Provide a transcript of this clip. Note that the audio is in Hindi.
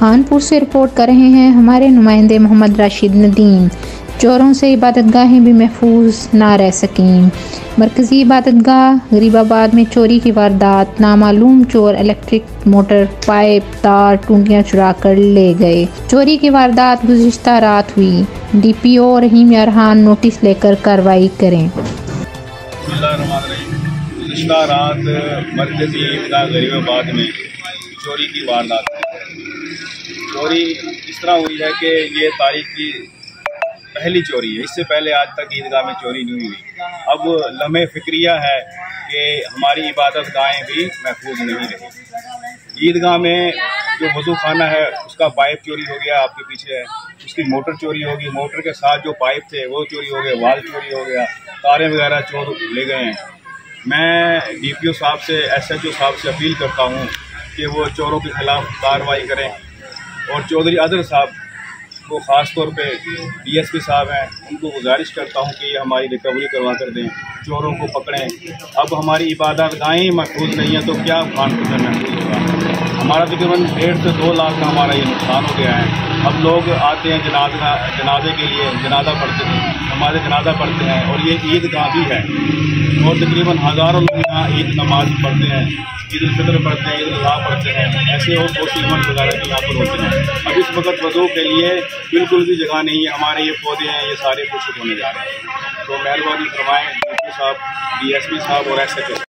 खानपुर से रिपोर्ट कर रहे हैं हमारे नुमाइंदे मोहम्मद राशिद नदीम। चोरों से इबादतगाहें भी महफूज ना रह सकीं। मरकज़ी इबादतगाह गरीबाबाद में चोरी की वारदात। नामालूम चोर इलेक्ट्रिक मोटर, पाइप, तार, टूंटियाँ चुरा कर ले गए। चोरी की वारदात गुज़िश्ता रात हुई। DPO रहीम यारहान नोटिस लेकर कार्रवाई करें। गुज़िश्ता रात मरकज़ी ईदगाह गरीबाबाद में चोरी की वारदात। चोरी इस तरह हुई है कि ये तारीख की पहली चोरी है। इससे पहले आज तक ईदगाह में चोरी नहीं हुई। अब लम्हे फिक्रिया है कि हमारी इबादत गाहें भी महफूज नहीं रही। ईदगाह में जो वज़ू खाना है उसका पाइप चोरी हो गया, आपके पीछे है। उसकी मोटर चोरी होगी, मोटर के साथ जो पाइप थे वो चोरी हो गए, वाल चोरी हो गया, तारें वगैरह चोर ले गए हैं। मैं DPO साहब से, SHO साहब से अपील करता हूँ कि वो चोरों के खिलाफ कार्रवाई करें और चौधरी अदर साहब को ख़ास तौर पे DSP साहब हैं, उनको गुजारिश करता हूँ कि ये हमारी रिकवरी करवा कर दें, चोरों को पकड़ें। अब हमारी इबादत गाहें महफूज नहीं है तो क्या खानपुर में महफूज होगा। हमारा तकरीबन 1.5 से 2 लाख का हमारा ये नुकसान हो गया है। अब लोग आते हैं जनाजे के लिए, जनाजा पढ़ते हैं, हमारे जनाजा पढ़ते हैं और ये ईदगाह भी है और तकरीबन हज़ारों लोग यहाँ ईद नमाज पढ़ते हैं, ईद उल फितर पढ़ते हैं, ईद उल अज़हा पढ़ते हैं। ऐसे और बहुत सी इवेंट वगैरह भी यहाँ पर होते हैं। अब इस वक्त वज़ू के लिए बिल्कुल भी जगह नहीं है। हमारे ये पौधे हैं, ये सारे कुछ होने जा रहे हैं। तो मेहरबानी फरमाएँ DPO साहब, DSP साहब और SHO